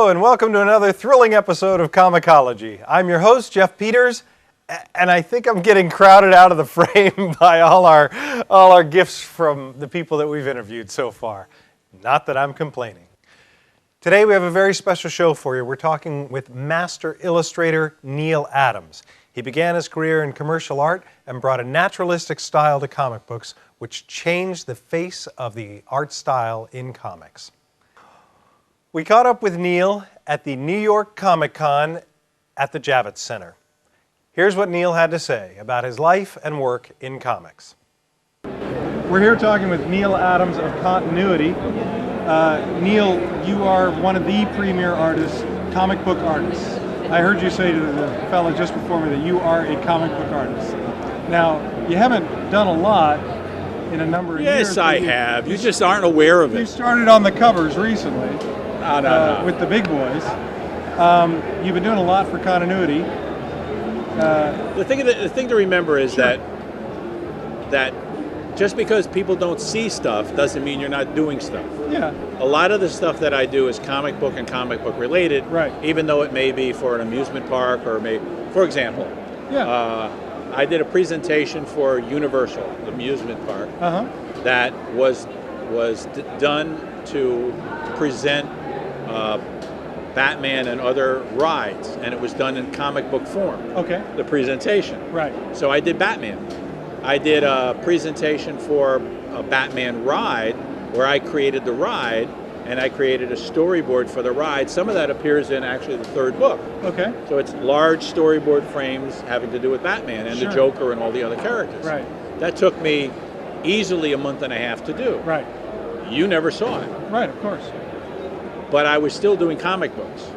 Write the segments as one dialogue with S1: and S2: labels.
S1: Hello, and welcome to another thrilling episode of Comicology. I'm your host, Jeff Peters, and I think I'm getting crowded out of the frame by all our gifts from the people that we've interviewed so far. Not that I'm complaining. Today we have a very special show for you. We're talking with master illustrator Neal Adams. He began his career in commercial art and brought a naturalistic style to comic books, which changed the face of the art style in comics. We caught up with Neal at the New York Comic Con at the Javits Center. Here's what Neal had to say about his life and work in comics. We're here talking with Neal Adams of Continuity. Neal, you are one of the premier artists, comic book artists. I heard you say to the fellow just before me that you are a comic book artist. Now, you haven't done a lot in a number of years.
S2: Yes, I have. You just aren't aware of it.
S1: You started on the covers recently.
S2: No.
S1: With the big boys. You've been doing a lot for Continuity.
S2: The thing to remember is that just because people don't see stuff doesn't mean you're not doing stuff.
S1: Yeah.
S2: A lot of the stuff that I do is comic book and comic book related,
S1: right? Even
S2: though it may be for an amusement park or maybe, for example, I did a presentation for Universal, the amusement park, that was done to present Batman and other rides, and it was done in comic book form.
S1: Okay.
S2: The presentation.
S1: Right.
S2: So I did Batman. I did a presentation for a Batman ride where I created the ride and I created a storyboard for the ride. Some of that appears in actually the third book.
S1: Okay.
S2: So it's large storyboard frames having to do with Batman and the Joker and all the other characters.
S1: Right.
S2: That took me easily a month and a half to do.
S1: Right.
S2: You never saw it.
S1: Right, of course.
S2: But I was still doing comic books.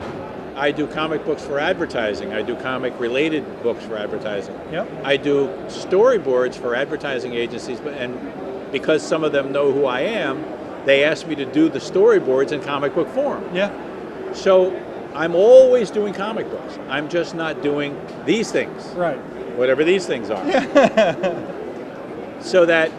S2: I do comic books for advertising. I do comic-related books for advertising.
S1: Yep.
S2: I do storyboards for advertising agencies, and because some of them know who I am, they ask me to do the storyboards in comic book form.
S1: Yeah.
S2: So I'm always doing comic books. I'm just not doing these things.
S1: Right.
S2: Whatever these things are.
S1: Yeah.
S2: So that,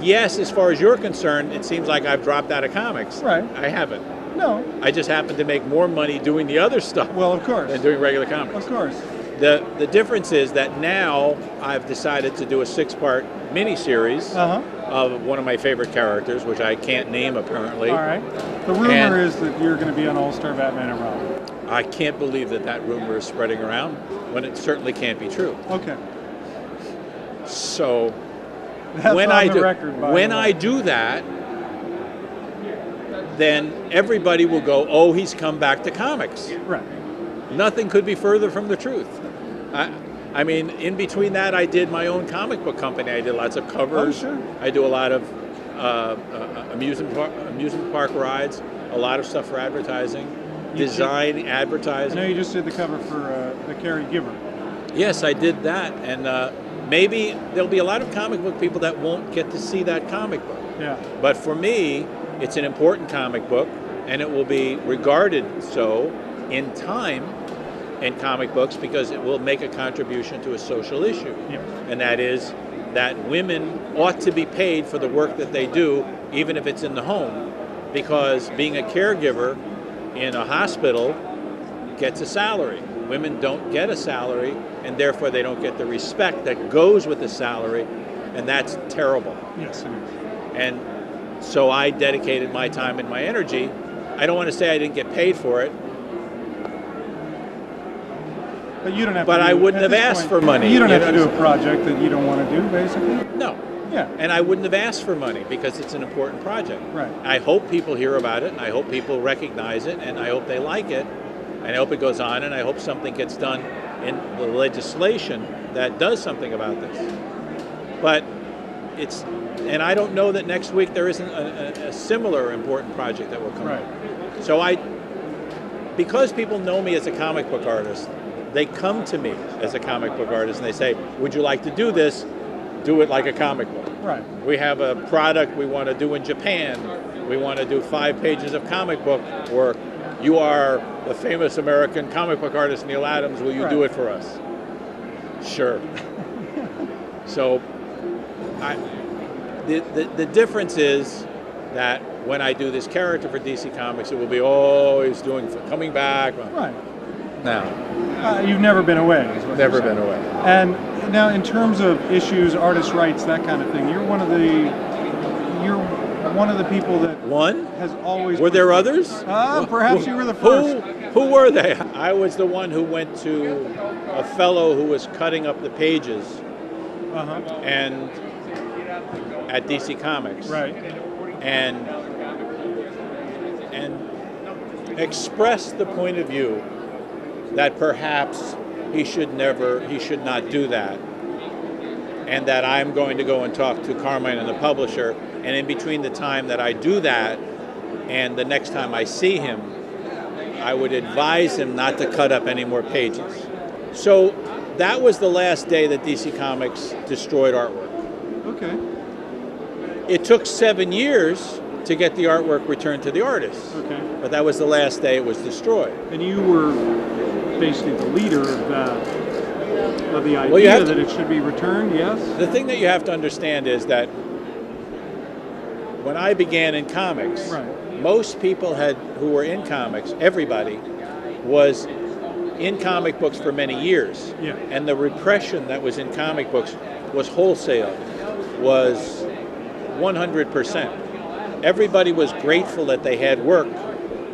S2: yes, as far as you're concerned, it seems like I've dropped out of comics.
S1: Right.
S2: I haven't.
S1: No.
S2: I just happen to make more money doing the other stuff.
S1: Well, of course.
S2: Than doing regular comics.
S1: Of course.
S2: The difference is that now I've decided to do a 6-part miniseries of one of my favorite characters, which I can't name apparently.
S1: All right. The rumor is that you're going to be on All-Star Batman and Robin.
S2: I can't believe that rumor is spreading around when it certainly can't be true.
S1: Okay.
S2: So
S1: that's
S2: when
S1: on
S2: I
S1: the
S2: do
S1: record,
S2: when I do that, then everybody will go, "Oh, he's come back to comics."
S1: Right.
S2: Nothing could be further from the truth. I mean, in between that, I did my own comic book company. I did lots of covers.
S1: Oh, sure.
S2: I do a lot of amusement park rides, a lot of stuff for advertising, design, advertising.
S1: I know you just did the cover for The Caregiver.
S2: Yes, I did that, and maybe there'll be a lot of comic book people that won't get to see that comic book.
S1: Yeah.
S2: But for me, it's an important comic book, and it will be regarded so in time in comic books because it will make a contribution to a social issue.
S1: Yeah.
S2: And that is that women ought to be paid for the work that they do, even if it's in the home, because being a caregiver in a hospital gets a salary. Women don't get a salary, and therefore they don't get the respect that goes with the salary, and that's terrible.
S1: Yes, it is.
S2: And so I dedicated my time and my energy. I don't want to say I didn't get paid for it.
S1: But you don't have.
S2: But I wouldn't have asked for money.
S1: You don't have to do a project that you don't want to do, basically.
S2: No.
S1: Yeah.
S2: And I wouldn't have asked for money because it's an important project.
S1: Right.
S2: I hope people hear about it, and I hope people recognize it, and I hope they like it, and I hope it goes on, and I hope something gets done in the legislation that does something about this. But and I don't know that next week there isn't a similar important project that will come up. So because people know me as a comic book artist, they come to me as a comic book artist and they say, "Would you like to do this? Do it like a comic book."
S1: Right.
S2: We have a product we want to do in Japan. We want to do 5 pages of comic book work. You are the famous American comic book artist, Neal Adams. Will you do it for us? Sure. So the difference is that when I do this character for DC Comics, it will be always coming back.
S3: Right.
S2: Now,
S3: You've never been away. Is what
S2: never
S3: you're saying.
S2: been away.
S3: And now, in terms of issues, artist rights, that kind of thing, you're one of the people that
S2: One?
S3: has always.
S2: Were there others?
S3: Perhaps you were the first.
S2: Who were they? I was the one who went to a fellow who was cutting up the pages, and at DC Comics,
S3: Right.
S2: and expressed the point of view that perhaps he should not do that, and that I'm going to go and talk to Carmine and the publisher, and in between the time that I do that and the next time I see him, I would advise him not to cut up any more pages. So that was the last day that DC Comics destroyed artwork.
S3: Okay.
S2: It took 7 years to get the artwork returned to the artists.
S3: Okay.
S2: But that was the last day it was destroyed.
S3: And you were basically the leader of the idea
S2: you have
S3: that it should be returned. Yes.
S2: The thing that you have to understand is that when I began in comics,
S3: Right.
S2: most people who were in comics, everybody was in comic books for many years.
S3: Yeah.
S2: And the repression that was in comic books was wholesale, was 100%. Everybody was grateful that they had work.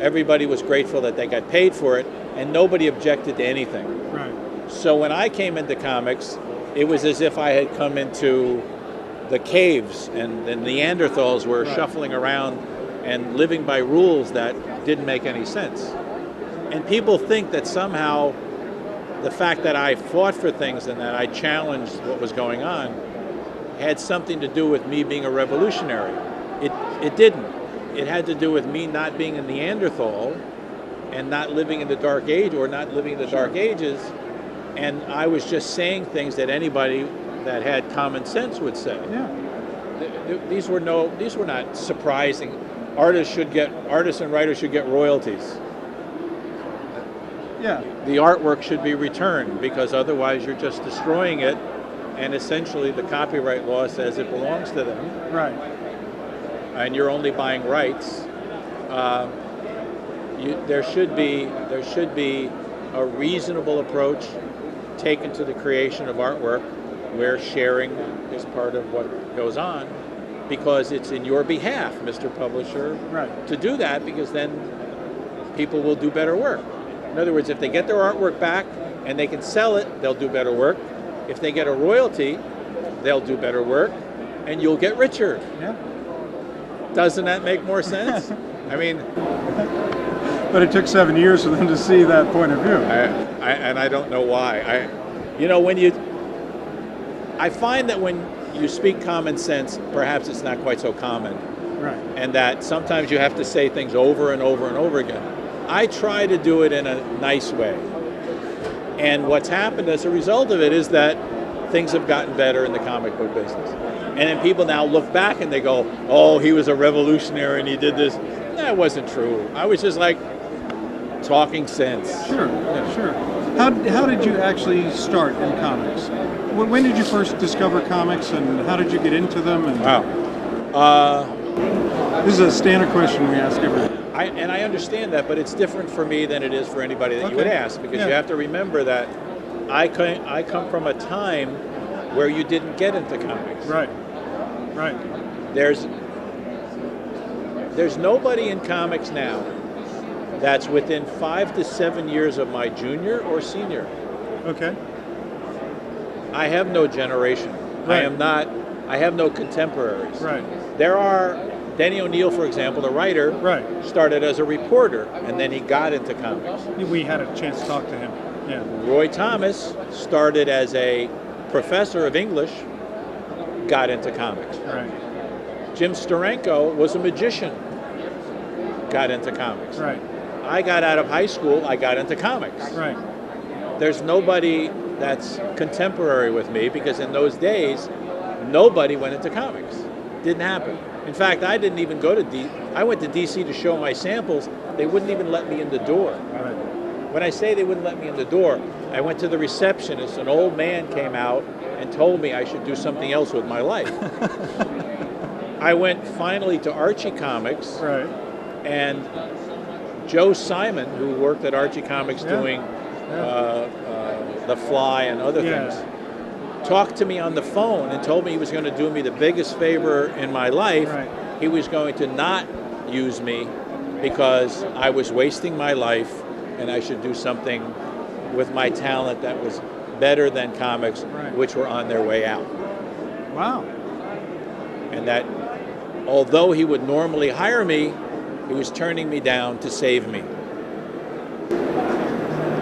S2: Everybody was grateful that they got paid for it, and nobody objected to anything.
S3: Right.
S2: So when I came into comics, it was as if I had come into the caves and the Neanderthals were shuffling around and living by rules that didn't make any sense. And people think that somehow the fact that I fought for things and that I challenged what was going on had something to do with me being a revolutionary. It didn't. It had to do with me not being a Neanderthal and not living in the Dark Age or not living in the Dark Ages. And I was just saying things that anybody that had common sense would say.
S3: Yeah.
S2: These were not surprising. Artists and writers should get royalties.
S3: Yeah.
S2: The artwork should be returned because otherwise you're just destroying it, and essentially the copyright law says it belongs to them.
S3: Right.
S2: And you're only buying rights. There should be a reasonable approach taken to the creation of artwork where sharing is part of what goes on, because it's in your behalf, Mr. Publisher, to do that, because then people will do better work. In other words, if they get their artwork back and they can sell it, they'll do better work. If they get a royalty, they'll do better work, and you'll get richer.
S3: Yeah.
S2: Doesn't that make more sense? I mean,
S3: but it took 7 years for them to see that point of view.
S2: I don't know why. I find that when you speak common sense, perhaps it's not quite so common.
S3: Right.
S2: And that sometimes you have to say things over and over and over again. I try to do it in a nice way. And what's happened as a result of it is that things have gotten better in the comic book business. And then people now look back and they go, oh, he was a revolutionary and he did this. That wasn't true. I was just like talking sense.
S3: Sure, yeah, sure. How did you actually start in comics? When did you first discover comics, and how did you get into them? And
S2: Wow.
S3: This is a standard question we ask everyone.
S2: I understand that, but it's different for me than it is for anybody that you would ask, because you have to remember that I come from a time where you didn't get into comics.
S3: Right. Right.
S2: There's nobody in comics now that's within 5 to 7 years of my junior or senior.
S3: Okay.
S2: I have no generation.
S3: Right.
S2: I have no contemporaries.
S3: Right.
S2: There are, Denny O'Neil, for example, the writer,
S3: Right.
S2: started as a reporter, and then he got into comics.
S3: We had a chance to talk to him. Yeah.
S2: Roy Thomas started as a professor of English, got into comics.
S3: Right.
S2: Jim Steranko was a magician, got into comics.
S3: Right.
S2: I got out of high school, I got into comics.
S3: Right.
S2: There's nobody that's contemporary with me, because in those days, nobody went into comics. Didn't happen. In fact, I didn't even go to I went to DC to show my samples. They wouldn't even let me in the door.
S3: Right.
S2: When I say they wouldn't let me in the door, I went to the receptionist. An old man came out and told me I should do something else with my life. I went finally to Archie Comics,
S3: Right.
S2: and Joe Simon, who worked at Archie Comics doing The Fly and other things, talked to me on the phone and told me he was going to do me the biggest favor in my life.
S3: Right.
S2: He was going to not use me because I was wasting my life and I should do something with my talent that was better than comics, which were on their way out.
S3: Wow.
S2: And that although he would normally hire me, he was turning me down to save me.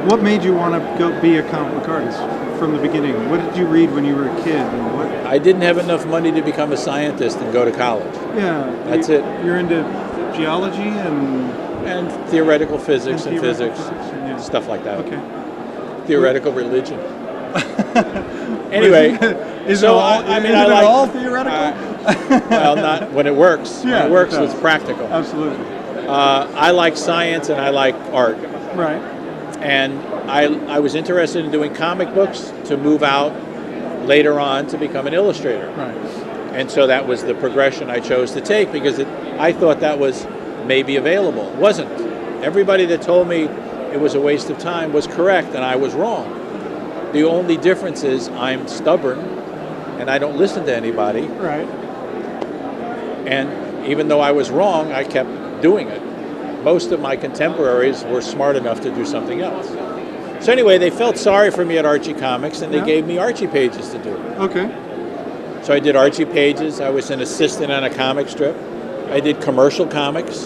S3: What made you want to go be a comic book artist from the beginning? What did you read when you were a kid? And what?
S2: I didn't have enough money to become a scientist and go to college.
S3: Yeah.
S2: That's it.
S3: You're into geology and
S2: theoretical physics and
S3: theoretical
S2: physics,
S3: yeah.
S2: stuff like that.
S3: Okay.
S2: Theoretical religion. Anyway,
S3: is
S2: so
S3: it all,
S2: I mean,
S3: is
S2: I
S3: it
S2: like
S3: all theoretical?
S2: well, not when it works.
S3: Yeah,
S2: when it works,
S3: it does.
S2: it's practical.
S3: Absolutely.
S2: I like science and I like art.
S3: Right.
S2: And I was interested in doing comic books to move out later on to become an illustrator.
S3: Right.
S2: And so that was the progression I chose to take because I thought that was maybe available. It wasn't. Everybody that told me it was a waste of time was correct and I was wrong. The only difference is I'm stubborn and I don't listen to anybody.
S3: Right.
S2: And even though I was wrong, I kept doing it. Most of my contemporaries were smart enough to do something else. So anyway, they felt sorry for me at Archie Comics and they gave me Archie pages to do.
S3: Okay.
S2: So I did Archie pages. I was an assistant on a comic strip. I did commercial comics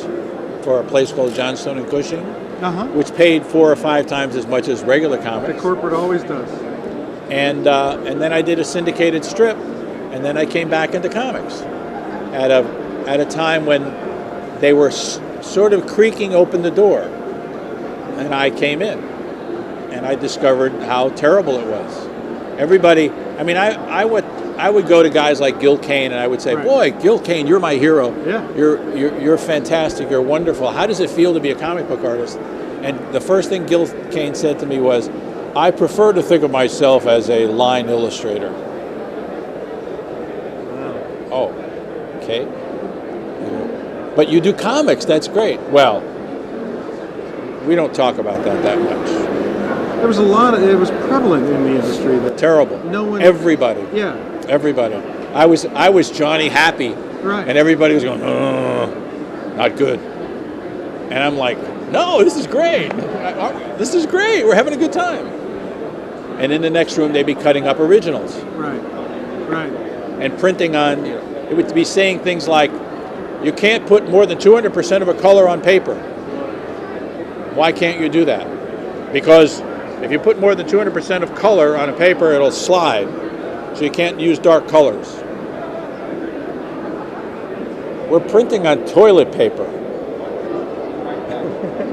S2: for a place called Johnstone and Cushing, which paid 4 or 5 times as much as regular comics.
S3: The corporate always does.
S2: And then I did a syndicated strip, and then I came back into comics at a time when they were sort of creaking open the door, and I came in, and I discovered how terrible it was. Everybody, I mean, I would go to guys like Gil Kane, and I would say, "Boy, Gil Kane, you're my hero.
S3: Yeah.
S2: You're fantastic. You're wonderful. How does it feel to be a comic book artist?" And the first thing Gil Kane said to me was, "I prefer to think of myself as a line illustrator." Wow. Oh, okay. But you do comics. That's great. Well, we don't talk about that much.
S3: There was it was prevalent in the industry.
S2: Terrible.
S3: No one.
S2: Everybody.
S3: Yeah.
S2: Everybody. I was Johnny Happy,
S3: Right.
S2: and everybody was going, "Oh, not good." And I'm like, "No, this is great. This is great. We're having a good time." And in the next room, they'd be cutting up originals
S3: Right. Right.
S2: and printing on. It would be saying things like, "You can't put more than 200% of a color on paper." Why can't you do that? Because if you put more than 200% of color on a paper, it'll slide. So you can't use dark colors. We're printing on toilet paper.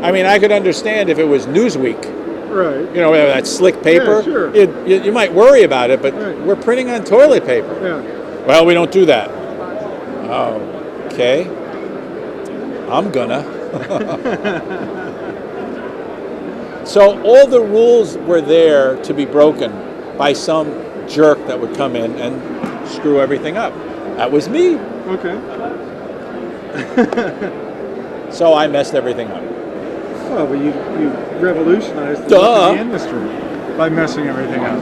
S2: I mean, I could understand if it was Newsweek.
S3: Right.
S2: You know, that slick paper.
S3: Yeah, sure.
S2: You might worry about it, but
S3: Right.
S2: we're printing on toilet paper.
S3: Yeah.
S2: Well, we don't do that. Oh, okay. I'm gonna. So all the rules were there to be broken by some jerk that would come in and screw everything up. That was me.
S3: Okay.
S2: So I messed everything up.
S3: Well, but you revolutionized the
S2: Duh.
S3: look of the industry by messing everything up.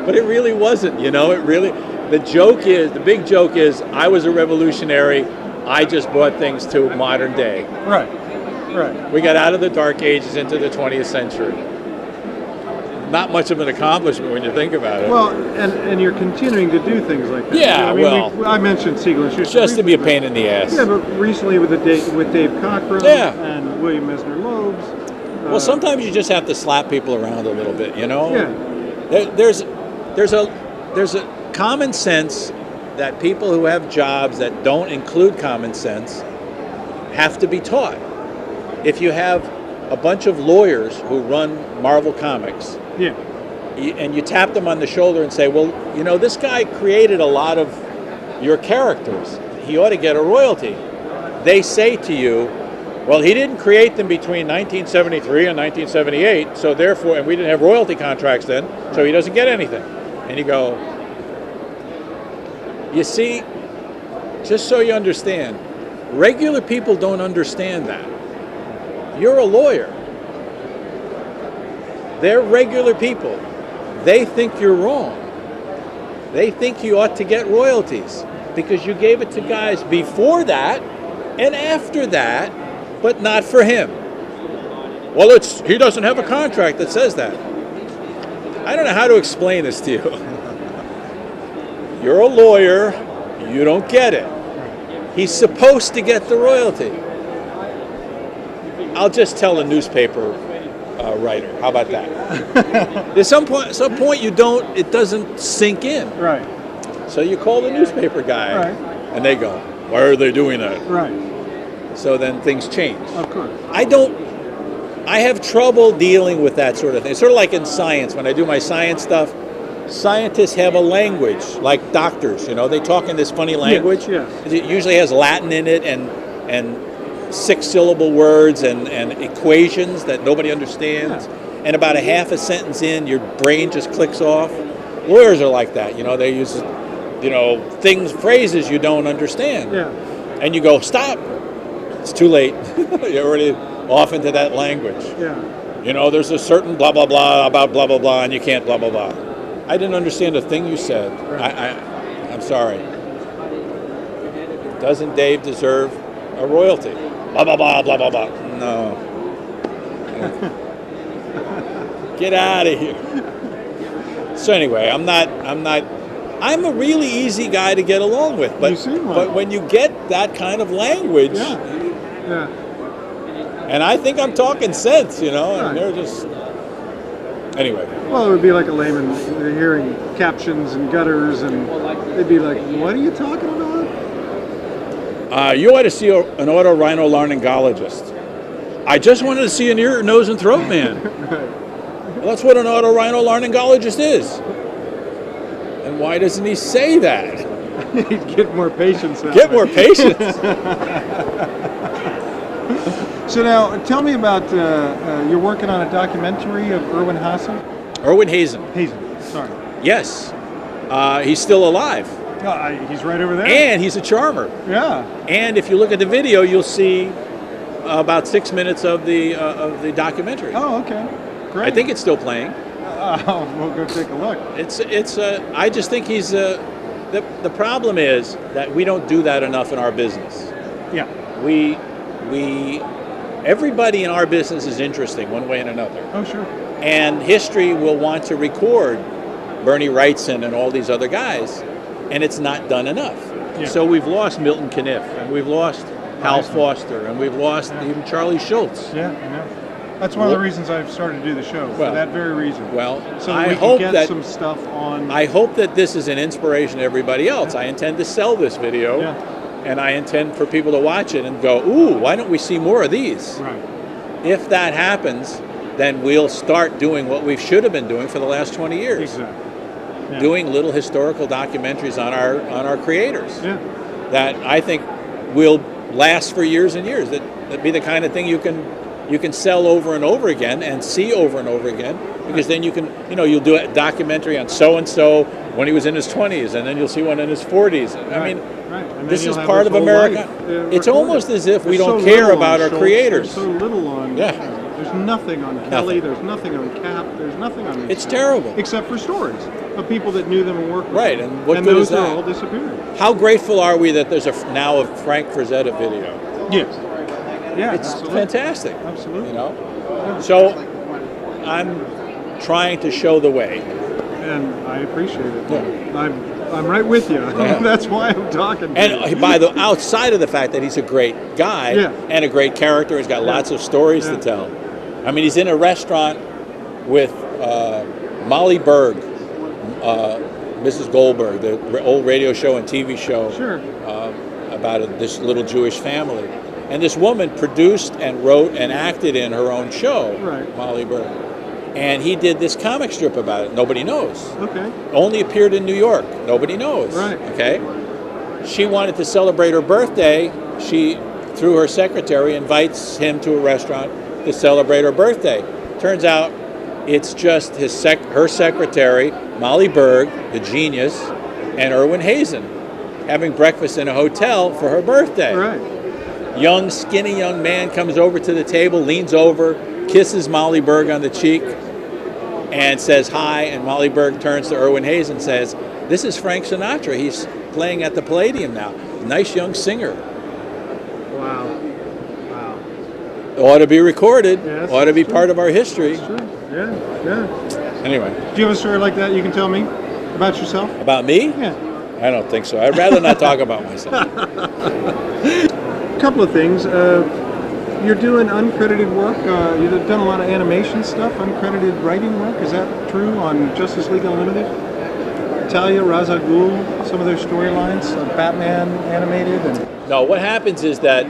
S2: But it really wasn't, you know, the big joke is I was a revolutionary. I just brought things to modern day.
S3: Right. Right.
S2: We got out of the Dark Ages into the 20th century. Not much of an accomplishment when you think about it.
S3: Well, and you're continuing to do things like that.
S2: Yeah,
S3: I mean, I mentioned Siegel and Schuster.
S2: Just to be a
S3: briefly,
S2: pain in the ass.
S3: Yeah, but recently with Dave Cockrum and William Mesner Loebs.
S2: Well, sometimes you just have to slap people around a little bit, you know?
S3: Yeah.
S2: There's a common sense that people who have jobs that don't include common sense have to be taught. If you have a bunch of lawyers who run Marvel Comics,
S3: Yeah.
S2: and you tap them on the shoulder and say, well, you know, this guy created a lot of your characters. He ought to get a royalty. They say to you, well, he didn't create them between 1973 and 1978, so therefore, and we didn't have royalty contracts then, so he doesn't get anything. And you go, you see, just so you understand, regular people don't understand that. You're a lawyer. They're regular people. They think you're wrong. They think you ought to get royalties because you gave it to guys before that and after that, but not for him. Well, he doesn't have a contract that says that. I don't know how to explain this to you. You're a lawyer, you don't get it. He's supposed to get the royalty. I'll just tell a newspaper writer. How about that? There's some point it doesn't sink in.
S3: Right.
S2: So you call the newspaper guy,
S3: Right.
S2: and they go, "Why are they doing that?"
S3: Right.
S2: So then things change.
S3: Of course.
S2: I have trouble dealing with that sort of thing. It's sort of like in science. When I do my science stuff, scientists have a language, like doctors, they talk in this funny language.
S3: Yes.
S2: It usually has Latin in it and 6-syllable words and equations that nobody understands.
S3: Yeah.
S2: And about a half a sentence in, your brain just clicks off. Lawyers are like that. They use, phrases you don't understand.
S3: Yeah.
S2: And you go, stop. It's too late. You're already off into that language.
S3: Yeah.
S2: There's a certain blah, blah, blah about blah, blah, blah, and you can't blah, blah, blah. I didn't understand a thing you said.
S3: Right.
S2: I'm sorry. Doesn't Dave deserve a royalty? Blah, blah, blah, blah, blah, blah. No. Get out of here. So anyway, I'm a really easy guy to get along with. But,
S3: You seem like
S2: but when you get that kind of language,
S3: Yeah. Yeah.
S2: and I think I'm talking sense,
S3: Right.
S2: and they're just... Anyway.
S3: Well, it would be like a layman hearing captions and gutters, and they'd be like, "What are you talking about?"
S2: You ought to see an otorhinolaryngologist. I just wanted to see an ear, nose, and throat man. Well, that's what an otorhinolaryngologist is. And why doesn't he say that?
S3: He'd get more patience.
S2: Get more patience.
S3: So now, tell me about you're working on a documentary of Erwin Hazen.
S2: Erwin Hazen.
S3: Sorry.
S2: Yes. He's still alive.
S3: He's right over there.
S2: And he's a charmer.
S3: Yeah.
S2: And if you look at the video, you'll see about 6 minutes of the documentary.
S3: Oh, okay. Great.
S2: I think it's still playing.
S3: We'll go take a look.
S2: I just think he's the problem is that we don't do that enough in our business.
S3: Yeah.
S2: Everybody in our business is interesting one way and another.
S3: Oh, sure.
S2: And history will want to record Bernie Wrightson and all these other guys, and it's not done enough.
S3: Yeah.
S2: So we've lost Milton Caniff, and we've lost Hal Foster, and we've lost even Charlie Schultz.
S3: Yeah, I know. That's one of the reasons I've started to do the show, for that very reason.
S2: Well,
S3: so
S2: I
S3: we
S2: hope
S3: can get
S2: that
S3: some stuff on.
S2: I hope that this is an inspiration to everybody else. I intend to sell this video.
S3: Yeah.
S2: And I intend for people to watch it and go, ooh, why don't we see more of these?
S3: Right.
S2: If that happens, then we'll start doing what we should have been doing for the last 20 years.
S3: Exactly. Yeah.
S2: Doing little historical documentaries on our creators.
S3: Yeah.
S2: That I think will last for years and years. That'd be the kind of thing you can sell over and over again and see over and over again, because then you can, you'll do a documentary on so-and-so when he was in his 20s, and then you'll see one in his 40s. I mean, this is part of America. It's almost as if we don't care about our creators.
S3: There's so little on. There's nothing on Kelly. There's nothing on Cap. There's nothing on.
S2: It's terrible.
S3: Except for stories of people that knew them and worked with them.
S2: Right, and what
S3: and
S2: good
S3: those
S2: is that?
S3: are all disappearing.
S2: How grateful are we that there's now a Frank Frazetta video?
S3: Yes. Yeah,
S2: it's
S3: absolutely.
S2: fantastic.
S3: Absolutely.
S2: So I'm trying to show the way.
S3: And I appreciate it.
S2: Yeah.
S3: I'm right with you.
S2: Yeah.
S3: That's why I'm talking to you.
S2: And outside of the fact that he's a great guy and a great character, he's got lots of stories to tell. I mean, he's in a restaurant with Molly Berg, Mrs. Goldberg, the old radio show and TV show about this little Jewish family. And this woman produced and wrote and acted in her own show, Molly Berg. And he did this comic strip about it. Nobody knows.
S3: Okay.
S2: Only appeared in New York. Nobody knows.
S3: Right.
S2: Okay. She wanted to celebrate her birthday. She, through her secretary, invites him to a restaurant to celebrate her birthday. Turns out it's just her secretary, Molly Berg, the genius, and Erwin Hazen. having breakfast in a hotel for her birthday.
S3: Right.
S2: Young, skinny young man comes over to the table, leans over, kisses Molly Berg on the cheek, and says hi. And Molly Berg turns to Irwin Hayes and says, "This is Frank Sinatra. He's playing at the Palladium now. Nice young singer."
S3: Wow. Wow.
S2: Ought to be recorded.
S3: Yes,
S2: Ought to be
S3: true.
S2: part of our history.
S3: That's true. Yeah. Yeah.
S2: Anyway,
S3: Do you have a story like that you can tell me about yourself?
S2: about me?
S3: Yeah.
S2: I don't think so. I'd rather not talk about myself.
S3: A couple of things. You're doing uncredited work. You've done a lot of animation stuff, uncredited writing work. Is that true on Justice League Unlimited? Talia, Ra's al Ghul, some of their storylines, Batman animated, and
S2: No, what happens is that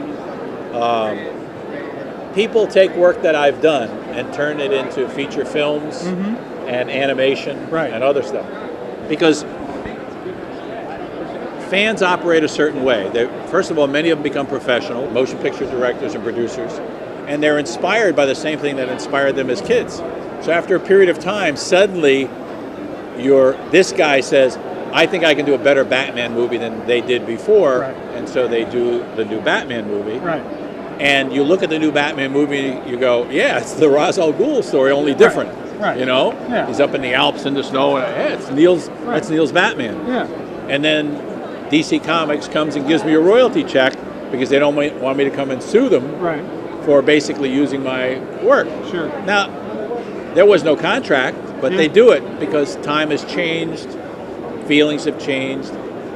S2: people take work that I've done and turn it into feature films and animation
S3: Right.
S2: and other stuff. Because fans operate a certain way. First of all, many of them become professional, motion picture directors and producers, and they're inspired by the same thing that inspired them as kids. So after a period of time, suddenly this guy says, "I think I can do a better Batman movie than they did before,"
S3: Right.
S2: and so they do the new Batman movie.
S3: right,
S2: And you look at the new Batman movie, you go, "Yeah, it's the Ra's al Ghul story, only different."
S3: right.
S2: You know,
S3: Yeah.
S2: he's up in the Alps in the snow, and yeah, it's Neal's.
S3: Right.
S2: That's Neal's Batman.
S3: yeah,
S2: And then DC Comics comes and gives me a royalty check because they don't want me to come and sue them
S3: right,
S2: for basically using my work.
S3: sure,
S2: Now, there was no contract, but
S3: Yeah.
S2: they do it because time has changed, feelings have changed,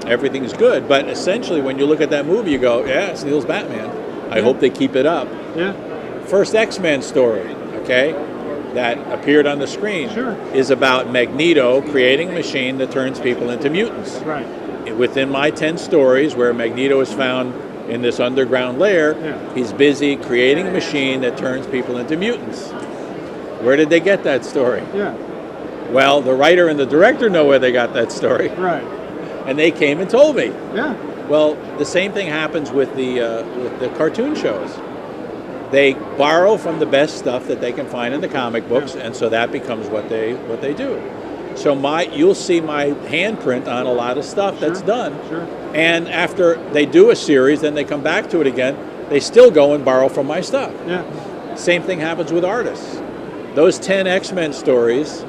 S2: everything's good. But essentially, when you look at that movie, you go, "Yeah, it's Neal's Batman. I
S3: Yeah.
S2: hope they keep it up."
S3: yeah,
S2: First X-Men story, okay, that appeared on the screen
S3: Sure.
S2: is about Magneto creating a machine that turns people into mutants.
S3: right,
S2: Within my 10 stories where Magneto is found in this underground lair,
S3: Yeah.
S2: he's busy creating a machine that turns people into mutants. Where did they get that story?
S3: yeah,
S2: Well, the writer and the director know where they got that story,
S3: right,
S2: and they came and told me.
S3: yeah,
S2: Well, the same thing happens with the cartoon shows. They borrow from the best stuff that they can find in the comic books, and so that becomes what they do. So you'll see my handprint on a lot of stuff that's
S3: Sure.
S2: done.
S3: Sure.
S2: And after they do a series, then they come back to it again. They still go and borrow from my stuff.
S3: yeah,
S2: Same thing happens with artists. Those 10 X-Men stories,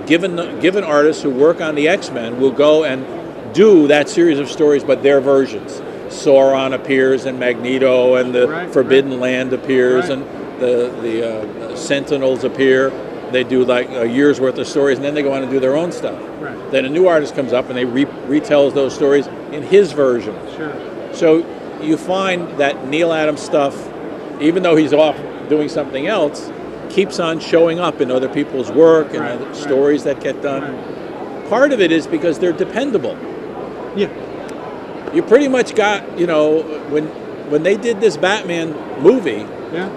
S2: given artists who work on the X-Men will go and do that series of stories, but their versions. Sauron appears, and Magneto, and the
S3: Right,
S2: Forbidden Land appears,
S3: Right.
S2: and the Sentinels appear. They do like a year's worth of stories, and then they go on and do their own stuff.
S3: Right.
S2: Then a new artist comes up and they retells those stories in his version.
S3: sure,
S2: So you find that Neal Adams stuff, even though he's off doing something else, keeps on showing up in other people's work and
S3: Right,
S2: other
S3: right.
S2: stories that get done.
S3: right,
S2: Part of it is because they're dependable.
S3: yeah,
S2: You pretty much got, when they did this Batman movie,
S3: yeah,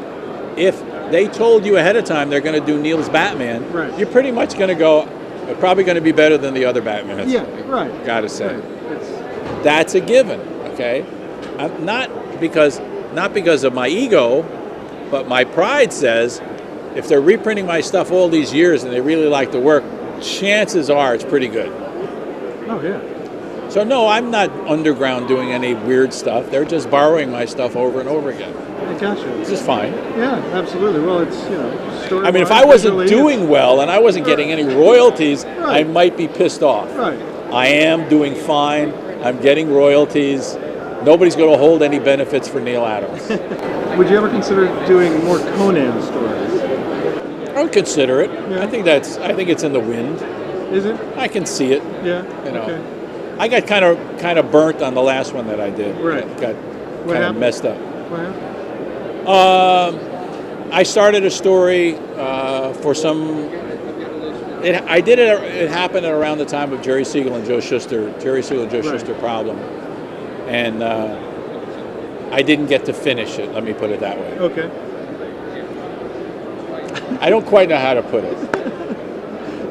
S2: if they told you ahead of time they're going to do Neal's Batman,
S3: Right.
S2: you're pretty much going to go, they're probably going to be better than the other Batmans.
S3: yeah, right,
S2: Gotta say.
S3: right. It's,
S2: That's a given, okay? Not because of my ego, but my pride says if they're reprinting my stuff all these years and they really like the work, chances are it's pretty good.
S3: oh yeah,
S2: So no, I'm not underground doing any weird stuff. They're just borrowing my stuff over and over again.
S3: I gotcha.
S2: This is fine.
S3: Yeah, absolutely. Well, it's story.
S2: I mean, if I wasn't doing well and I wasn't getting any royalties, I
S3: Right.
S2: might be pissed off.
S3: right,
S2: I am doing fine. I'm getting royalties. Nobody's going to hold any benefits for Neal Adams.
S3: would you ever consider doing more Conan stories?
S2: I would consider it.
S3: Yeah.
S2: I think it's in the wind.
S3: Is it?
S2: I can see it.
S3: Yeah.
S2: You know.
S3: Okay.
S2: I got kind of burnt on the last one that I did.
S3: Right.
S2: Got
S3: What
S2: kind of
S3: happened?
S2: messed up.
S3: What happened?
S2: I started a story for some. I did it. It happened around the time of Jerry Siegel and Joe Shuster. Jerry Siegel and Joe
S3: Right.
S2: Shuster problem, and I didn't get to finish it. Let me put it that way.
S3: Okay.
S2: I don't quite know how to put it.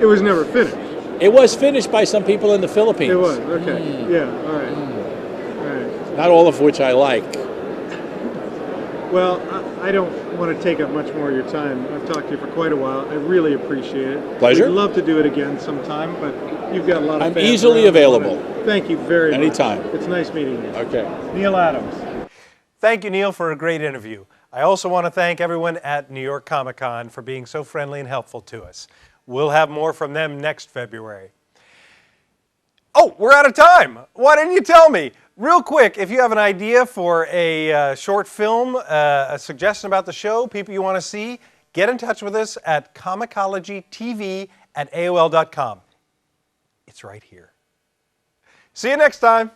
S3: It was never finished.
S2: It was finished by some people in the Philippines.
S3: It was. Okay. Yeah. All right. All right.
S2: Not all of which I like.
S3: Well, I don't want to take up much more of your time. I've talked to you for quite a while. I really appreciate it.
S2: Pleasure.
S3: We'd love to do it again sometime, but you've got a lot of
S2: I'm
S3: fans
S2: easily
S3: around that
S2: available.
S3: wanna Thank you very much.
S2: Anytime.
S3: It's nice meeting you.
S2: Okay.
S3: Neal Adams.
S1: Thank you, Neal, for a great interview. I also want to thank everyone at New York Comic Con for being so friendly and helpful to us. We'll have more from them next February. Oh, we're out of time. Why didn't you tell me? Real quick, if you have an idea for a short film, a suggestion about the show, people you want to see, get in touch with us at comicologytv@aol.com. It's right here. See you next time.